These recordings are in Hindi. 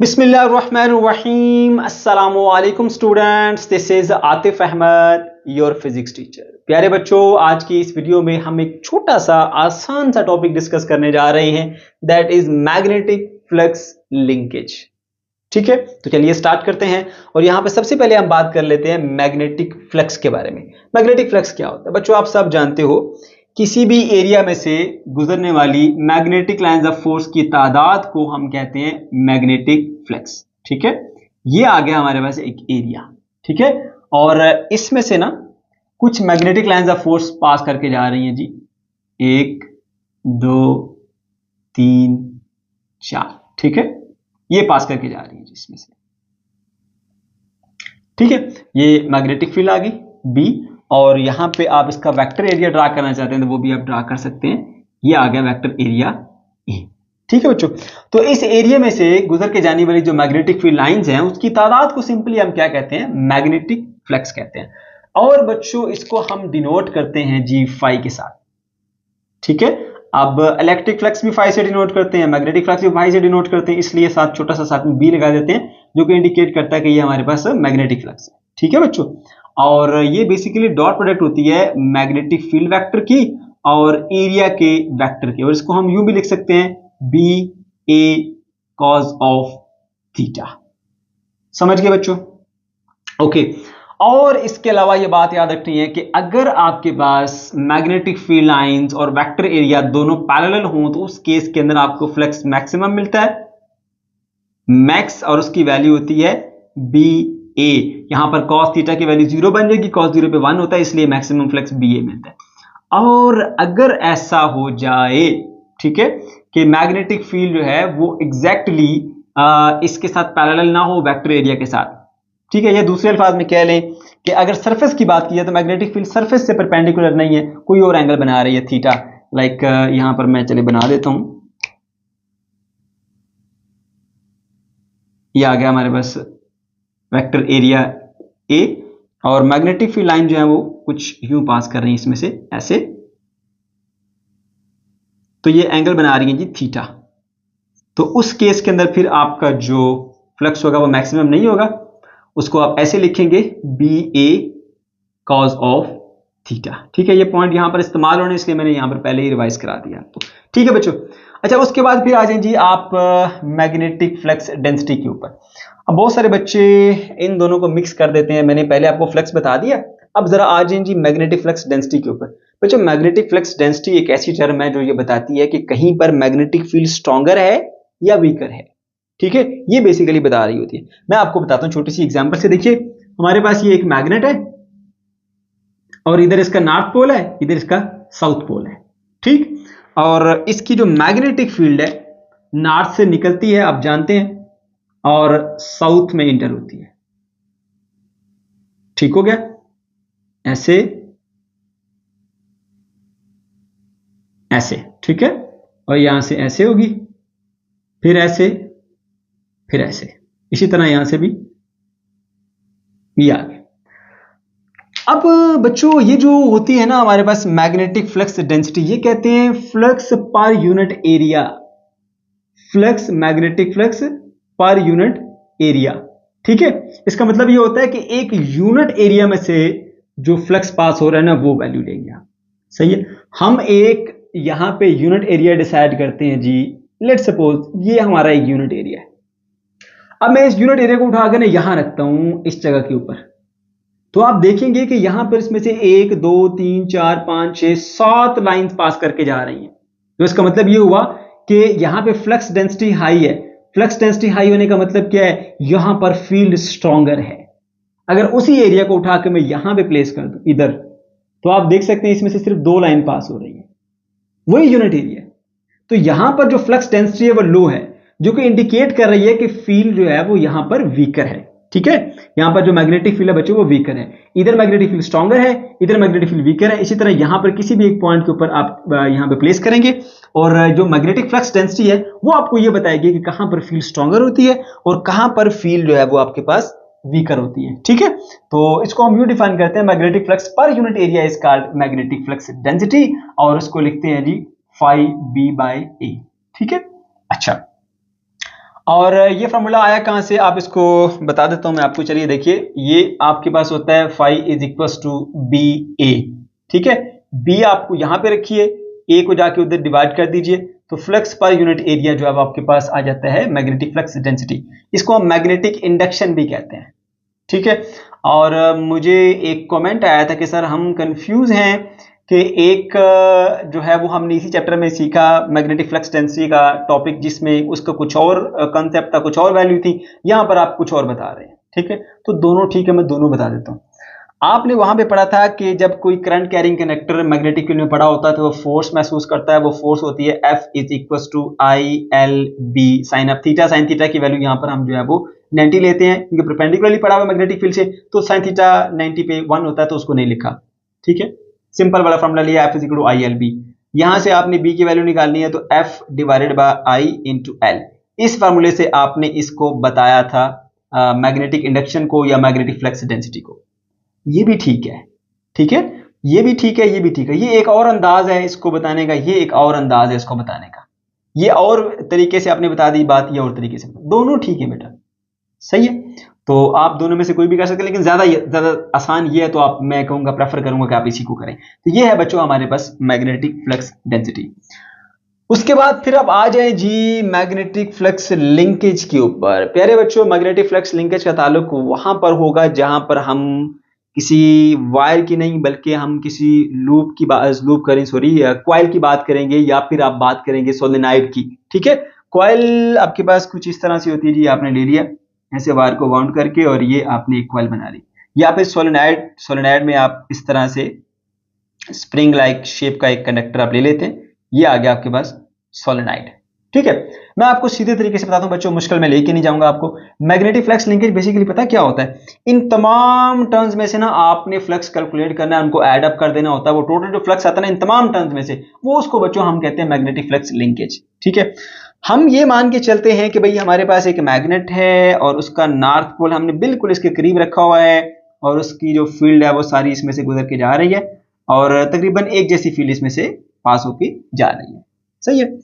बिस्मिल्लाहिर्रहमानिर्रहीम अस्सलामु अलैकुम students, this is Atif Ahmad, your physics teacher. प्यारे बच्चों, आज की इस वीडियो में हम एक छोटा सा आसान सा टॉपिक डिस्कस करने जा रहे हैं, that is magnetic flux linkage. ठीक है, तो चलिए स्टार्ट करते हैं। और यहाँ पे सबसे पहले हम बात कर लेते हैं मैग्नेटिक फ्लक्स के बारे में। मैग्नेटिक फ्लक्स क्या होता है बच्चों? आप सब जानते हो, किसी भी एरिया में से गुजरने वाली मैग्नेटिक लाइंस ऑफ फोर्स की तादाद को हम कहते हैं मैग्नेटिक फ्लक्स। ठीक है, ये आ गया हमारे पास एक एरिया। ठीक है, और इसमें से ना कुछ magnetic lines of force pass करके जा रही हैं जी, 1 2 3 4। ठीक है, ये पास करके जा रही है जिसमें से। ठीक है, ये मैग्नेटिक फील्ड आ गई बी, और यहां पे आप इसका वेक्टर एरिया ड्रा करना चाहते हैं तो वो भी आप ड्रा कर सकते हैं। ये आ गया वेक्टर एरिया ए। ठीक है बच्चों, तो इस एरिया में से गुजर के जाने वाली जो मैग्नेटिक फील्ड लाइंस हैं उसकी तादाद को सिंपली हम क्या कहते हैं? मैग्नेटिक फ्लक्स कहते हैं। और बच्चों इसको हम डिनोट करते हैं जी फाई के साथ। ठीक है, अब इलेक्ट्रिक फ्लक्स भी फाई से डिनोट करते हैं, मैग्नेटिक फ्लक्स भी फाई से डिनोट करते हैं, इसलिए साथ छोटा सा साथ में बी लगा देते हैं जो कि इंडिकेट करता है कि ये हमारे पास मैग्नेटिक फ्लक्स है। ठीक है बच्चों, और ये बेसिकली डॉट प्रोडक्ट होती है मैग्नेटिक फील्ड वेक्टर की और एरिया के वेक्टर की, और इसको हम यूं भी लिख सकते हैं B A cos of theta. समझ गए बच्चों? ओके, और इसके अलावा ये बात याद रखनी है कि अगर आपके पास मैग्नेटिक फील्ड लाइंस और वेक्टर एरिया दोनों पैरेलल हों तो उस केस के अंदर आपको फ्लक्स मैक्सिमम मिलता है, मैक्स, और उसकी वैल्यू होती है बी ए। यहां पर cos थीटा की वैल्यू 0 बन जाएगी, cos 0 पे 1 होता है, इसलिए मैक्सिमम फ्लक्स बी ए मिलता है। और अगर ऐसा हो जाए, ठीक है, कि मैग्नेटिक फील्ड जो है वो एग्जैक्टली इसके साथ पैरेलल ना हो वेक्टर एरिया के साथ, ठीक है, या दूसरे अल्फाज में कह लें कि अगर सरफेस की बात की जाए तो मैग्नेटिक फील्ड सरफेस से परपेंडिकुलर नहीं है, कोई और एंगल बना रही है थीटा, लाइक यहां पर मैं चले बना देता हूं। ये आ गया हमारे पास वेक्टर एरिया ए, और मैग्नेटिक फील्ड लाइन जो है वो कुछ यूं पास कर रही है इसमें से ऐसे, तो ये एंगल बना रही है जी थीटा। तो उस केस के अंदर फिर आपका जो फ्लक्स होगा वो मैक्सिमम नहीं होगा, उसको आप ऐसे लिखेंगे B A cos of theta. ठीक है, ये पॉइंट यहां पर इस्तेमाल होने इसलिए मैंने यहां पर पहले ही रिवाइज करा दिया आपको। ठीक है बच्चों, अच्छा उसके बाद फिर आ जाए जी आप मैग्नेटिक फ्लक्स डेंसिटी के ऊपर। अब बहुत सारे बच्चे इन दोनों को मिक्स कर देते हैं, मैंने पहले आपको फ्लक्स बता दिया, अब जरा आ जाए जी मैग्नेटिक फ्लक्स डेंसिटी के ऊपर। बच्चों मैग्नेटिक फ्लक्स डेंसिटी एक ऐसी टर्म है जो ये बताती है कि कहीं पर मैग्नेटिक फील्ड स्ट्रॉन्गर है या वीकर है। ठीक है, ये बेसिकली बता रही होती है। मैं आपको बताता हूं छोटी सी एग्जांपल से। देखिए हमारे पास ये एक मैग्नेट है और इधर इसका नॉर्थ पोल है, इधर इसका साउथ पोल है। ठीक, और इसकी जो मैग्नेटिक फील्ड है नॉर्थ से निकलती है, आप जानते हैं, और साउथ में इंटर होती है। ठीक हो गया, ऐसे ऐसे, ठीक है, और यहां से ऐसे होगी, फिर ऐसे, फिर ऐसे, इसी तरह यहां से भी आ गया। अब बच्चों ये जो होती है ना हमारे पास मैग्नेटिक फ्लक्स डेंसिटी, ये कहते हैं flux per unit area, flux magnetic flux per unit area. ठीक है, इसका मतलब ये होता है कि एक यूनिट एरिया में से जो फ्लक्स पास हो रहा है ना वो वैल्यू लेंगे आप। सही है, हम एक यहां पे यूनिट एरिया डिसाइड करते हैं जी, लेट्स सपोज ये हमारा एक यूनिट एरिया है। अब मैं इस यूनिट एरिया को उठाकर ना यहां रखता हूं इस जगह के ऊपर, तो आप देखेंगे कि यहां पर इसमें से 1 2 3 4 5 6 7 लाइंस पास करके जा रही हैं। तो इसका मतलब ये हुआ कि यहां पे फ्लक्स डेंसिटी हाई है। फ्लक्स डेंसिटी हाई होने का मतलब क्या है? यहां पर फील्ड स्ट्रॉन्गर है। अगर उसी एरिया को उठा के मैं यहां पे प्लेस कर दूं इधर, तो आप देख सकते हैं इसमें से सिर्फ 2 लाइन पास हो रही है, वही यूनिट एरिया। तो यहां पर जो फ्लक्स डेंसिटी है वो लो है, जो कि इंडिकेट कर रही है कि फील्ड जो है वो यहां पर वीकर है। ठीक है, यहां पर जो मैग्नेटिक फील्ड है बच्चों वो वीकर है, इधर मैग्नेटिक फील्ड स्ट्रॉन्गर है, इधर मैग्नेटिक फील्ड वीकर है। इसी तरह यहां पर किसी भी एक पॉइंट के ऊपर आप यहां पे प्लेस करेंगे और जो मैग्नेटिक फ्लक्स डेंसिटी है वो आपको ये बताएगी कि कहां पर फील्ड स्ट्रॉन्गर होती है और कहां पर फील्ड जो है वो आपके पास वीकर होती है। ठीक है, तो इसको हम यूं डिफाइन करते हैं, magnetic flux per unit area is called magnetic flux density, और इसको लिखते हैं जी phi b by a। ठीक है, अच्छा और ये फॉर्मूला आया कहाँ से, आप इसको बता देता हूँ मैं आपको। चलिए देखिए, ये आपके पास होता है phi is equal to B A. ठीक है, बी आपको यहाँ पे रखिए, ए को जाके उधर डिवाइड कर दीजिए, तो फ्लक्स पर यूनिट एरिया जो है आपके पास आ जाता है मैग्नेटिक फ्लक्स डेंसिटी। इसको हम मैग्नेटिक इंडक्शन भी कहते हैं। ठीक है, और मुझे एक कमेंट आया था कि सर हम कंफ्यूज हैं कि एक जो है वो हमने इसी चैप्टर में सीखा मैग्नेटिक फ्लक्स डेंसिटी का टॉपिक, जिसमें उसका कुछ और कंसेप्ट था, कुछ और वैल्यू थी, यहाँ पर आप कुछ और बता रहे हैं। ठीक है, तो दोनों ठीक है, मैं दोनों बता देता हूँ। आपने वहां पे पढ़ा था कि जब कोई current carrying conductor magnetic field में पड़ा होता है तो वो फोर्स महसूस करता है, वो फोर्स होती है F is equal to I L B sine of theta. Sine theta की वैल्यू यहाँ पर हम जो है वो 90 लेते हैं, क्योंकि परपेंडिकुलरली पड़ा हुआ मैग्नेटिक फील्ड से, तो साइन थीटा 90 पे 1 होता है, तो उसको नहीं लिखा। ठीक है, सिंपल वाला फॉर्मूला लिया, F is equal to I L B. यहां से आपने B की वैल्यू निकालनी है, तो F divided by I into L. इस फार्मूले से आपने इसको बताया था मैग्नेटिक इंडक्शन को या मैग्नेटिक फ्लक्स डेंसिटी को। ये भी ठीक है, ठीक है, ये भी ठीक है, ये भी ठीक है। ये एक और अंदाज है इसको बताने का, ये एक और अंदाज है इसको बताने का। ये और तरीके से आपने बता दी बात, ये और तरीके से, दोनों ठीक है बेटा, सही है। तो आप दोनों में से कोई भी कर सकते हैं, लेकिन ज्यादा आसान ये है, तो आप, मैं कहूंगा, प्रेफर करूंगा कि आप इसी को करें। तो ये है बच्चों हमारे पास मैग्नेटिक फ्लक्स डेंसिटी। उसके बाद फिर अब आ जाए जी मैग्नेटिक फ्लक्स लिंकेज के ऊपर। प्यारे बच्चों, मैग्नेटिक फ्लक्स लिंकेज का ताल्लुक वहां पर होगा जहां पर हम किसी वायर की नहीं, बल्कि हम किसी लूप की बात, लूप करें सॉरी, कॉइल की बात करेंगे, या फिर आप बात करेंगे सोलेनॉइड की। ठीक है, कॉइल आपके पास कुछ इस तरह से होती है जी, आपने ले लिया ऐसे वायर को बाउंड करके, और ये आपने एक कॉइल बना ली। या फिर सोलेनॉइड में आप इस तरह से स्प्रिंग लाइक शेप का एक कंडक्टर आप ले लेते हैं, ये आ गया आपके पास सोलेनॉइड। ठीक है, मैं आपको सीधे तरीके से बताता हूं बच्चों, मुश्किल में लेके नहीं जाऊंगा आपको। मैग्नेटिक फ्लक्स लिंकेज बेसिकली पता क्या होता है, इन तमाम टर्म्स में से ना आपने फ्लक्स कैलकुलेट करना है, उनको ऐड अप कर देना होता है। वो टोटल जो फ्लक्स आता है ना इन तमाम टर्म्स में से, वो उसको बच्चों हम कहते हैं मैग्नेटिक फ्लक्स लिंकेज। ठीक है, हम ये मान के चलते हैं कि भाई हमारे पास एक मैग्नेट है और उसका नॉर्थ पोल हमने बिल्कुल इसके करीब रखा हुआ है, और उसकी जो फील्ड है वो सारी इसमें से गुजर के जा रही है, और तकरीबन एक जैसी फील्ड इसमें से पास होके जा रही है। सही है,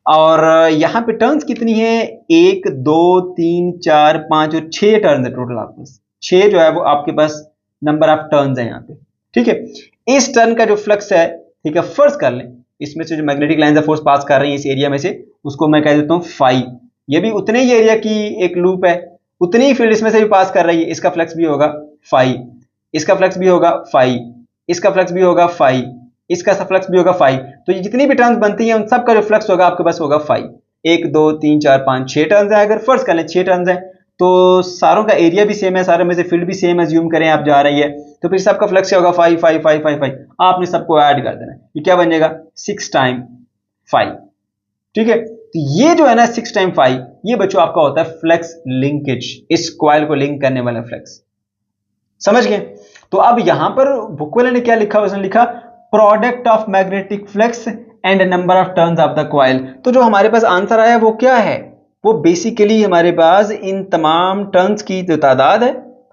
और यहाँ पे टर्न्स कितनी है, 1 2 3 4 5 और 6 टर्न्स है टोटल आपके पास। 6 जो है वो आपके पास नंबर ऑफ टर्न्स है यहाँ पे। ठीक है, इस टर्न का जो फ्लक्स है, ठीक है, फर्स्ट कर लें, इसमें से जो मैग्नेटिक लाइन फोर्स पास कर रही है इस एरिया में से, उसको मैं कह देता हूँ फाई। ये भी उतने ही एरिया की एक लूप है, उतनी ही फील्ड इसमें से भी पास कर रही है, इसका फ्लक्स भी होगा फाई, इसका फ्लक्स भी होगा फाई, इसका फ्लक्स भी होगा फाई, इसका फ्लक्स भी होगा फाई। तो ये जितनी भी टर्न्स बनती हैं उन सब का जो फ्लक्स होगा आपके पास होगा फाई। 1 2 3 4 5 6 टर्न्स है, अगर फर्स्ट कर लें 6 टर्न्स है, तो सारों का एरिया भी सेम है, सारों में से फील्ड भी सेम एज्यूम करें आप जा रही है, तो फिर सबका फ्लक्स होगा phi phi phi phi phi. आपने सबको ऐड कर देना, ये क्या बन जाएगा 6 टाइम फाई। ठीक है, तो ये जो है ना 6 टाइम फाई, ये बच्चों आपका होता है फ्लक्स लिंकेज, इस कॉइल को लिंक करने वाला फ्लक्स। समझ गए? तो अब यहां पर बुक वाले ने क्या लिखा, उसने लिखा product of magnetic flux and number of turns of the coil. तो जो हमारे पास आंसर आया वो क्या है, वो बेसिकली हमारे पास इन तमाम टर्न्स की जो तादाद है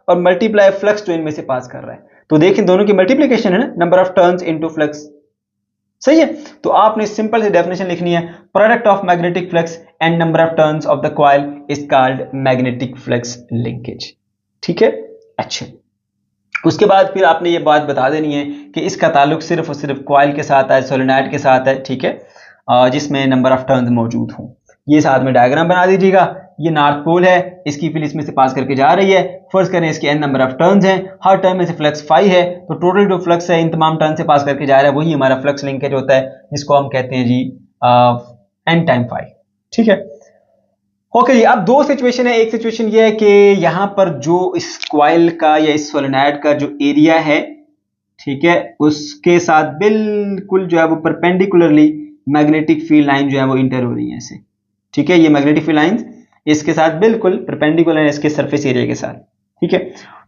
और मल्टीप्लाई फ्लक्स जो इनमें से पास कर रहा है। तो देखें दोनों की मल्टीप्लीकेशन है ना, number of turns into flux. सही है, तो आपने सिंपल सी डेफिनेशन लिखनी है, product of magnetic flux and number of turns of the coil is called magnetic flux linkage. ठीक है, अच्छा, उसके बाद फिर आपने ये बात बता देनी है कि इसका ताल्लुक सिर्फ और सिर्फ कॉइल के साथ है, सोलेनॉइड के साथ है। ठीक है, जिसमें नंबर ऑफ टर्न्स मौजूद हों। ये साथ में डायग्राम बना दीजिएगा, ये नॉर्थ पोल है, इसकी फील्ड इसमें से पास करके जा रही है, फर्स्ट करें इसके n नंबर ऑफ टर्न्स हैं, हर टर्न में से फ्लक्स फाई है, तो टोटल जो फ्लक्स है इन तमाम टर्न से पास करके जा रहा है वही हमारा फ्लक्स लिंकेज होता है, जिसको हम कहते हैं जी n टाइम फाई। ठीक है, ओके जी। अब दो सिचुएशन है, एक सिचुएशन ये है कि यहां पर जो इस कॉइल का या इस सोलेनॉइड का जो एरिया है, ठीक है, उसके साथ बिल्कुल जो है वो परपेंडिकुलरली मैग्नेटिक फील्ड लाइन जो है वो इंटर हो रही है ऐसे। ठीक है, ये मैग्नेटिक फील्ड लाइन इसके साथ बिल्कुल परपेंडिकुलर है इसके सरफेस एरिया के साथ। ठीक है,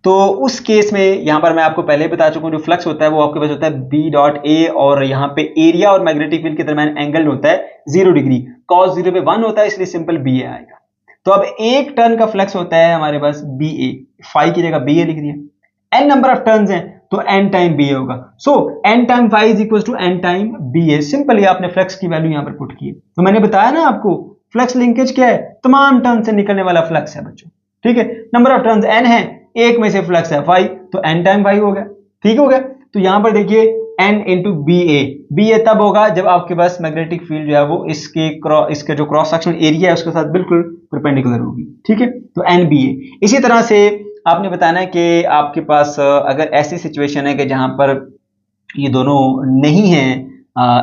तो उस केस में यहां पर मैं आपको पहले बता चुका हूं, जो फ्लक्स होता है वो आपके पास होता है बी डॉट ए, और यहाँ पे एरिया और मैग्नेटिक फील्ड के दरमियान एंगल होता है 0 डिग्री, cos 0 पे 1 होता है, इसलिए सिंपल बी ए आएगा। तो अब एक टर्न का फ्लक्स होता है हमारे पास बी ए, फाई की जगह बी ए लिख दिया, एन नंबर ऑफ टर्न्स हैं तो एन टाइम बी ए होगा। So N time phi is equal to N time B A. Simply आपने फ्लक्स की वैल्यू यहां पर पुट की है। तो मैंने बताया ना आपको फ्लक्स लिंकेज क्या है? तमाम टर्न से निकलने वाला फ्लक्स है बच्चों, ठीक है। नंबर ऑफ टर्न्स n है, एक में से फ्लक्स है 5, तो n टाइम 5 हो गया, ठीक हो गया। तो यहां पर देखिए n इंटू बी ए तब होगा जब आपके पास मैग्नेटिक फील्ड जो है वो इसके जो क्रॉस सेक्शनल एरिया है उसके साथ बिल्कुल परपेंडिकुलर होगी, ठीक है। तो एन बी ए। इसी तरह से आपने बताना है कि आपके पास अगर ऐसी सिचुएशन है कि जहां पर ये दोनों नहीं है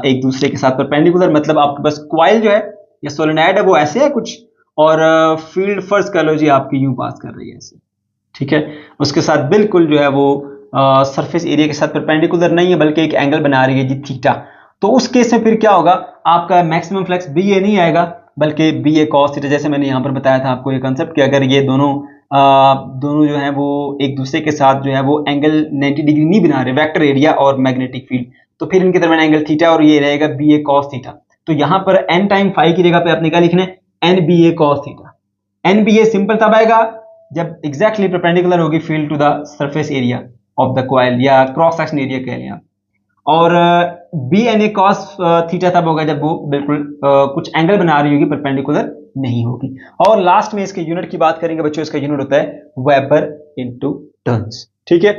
एक दूसरे के साथ परपेंडिकुलर, मतलब आपके पास कॉइल जो है या सोलेनॉइड है वो ऐसे है कुछ, और फील्ड फर्स्ट कह लो जी आपकी यूं पास कर रही है ऐसे, ठीक है। उसके साथ बिल्कुल जो है वो सरफेस एरिया के साथ परपेंडिकुलर नहीं है बल्कि एक एंगल बना रही है जी थीटा। तो उस केस में फिर क्या होगा, आपका मैक्सिमम फ्लक्स बी ए नहीं आएगा बल्कि बी ए कॉस थीटा, जैसे मैंने यहाँ पर बताया था आपको ये कंसेप्ट कि अगर ये दोनों जो है वो एक दूसरे के साथ जो है वो एंगल 90 डिग्री नहीं बना रहे, वेक्टर एरिया और मैग्नेटिक फील्ड, तो फिर इनके दरमियान एंगल थीटा और ये रहेगा बी ए कॉस थीटा। तो यहाँ पर एन टाइम फाइव की जगह पे आपने क्या लिखना है, N B A cos theta. N B A simple तब आएगा जब एग्जैक्टली परपेंडिकुलर होगी field to the surface area of the coil या क्रॉस सेक्शन एरिया कह लें आप। और B N A cos theta तब होगा जब वो बिल्कुल कुछ एंगल बना रही होगी, परपेंडिकुलर नहीं होगी। और लास्ट में इसके यूनिट की बात करेंगे बच्चों, इसका यूनिट होता है वेबर इनटू टर्न्स, ठीक है।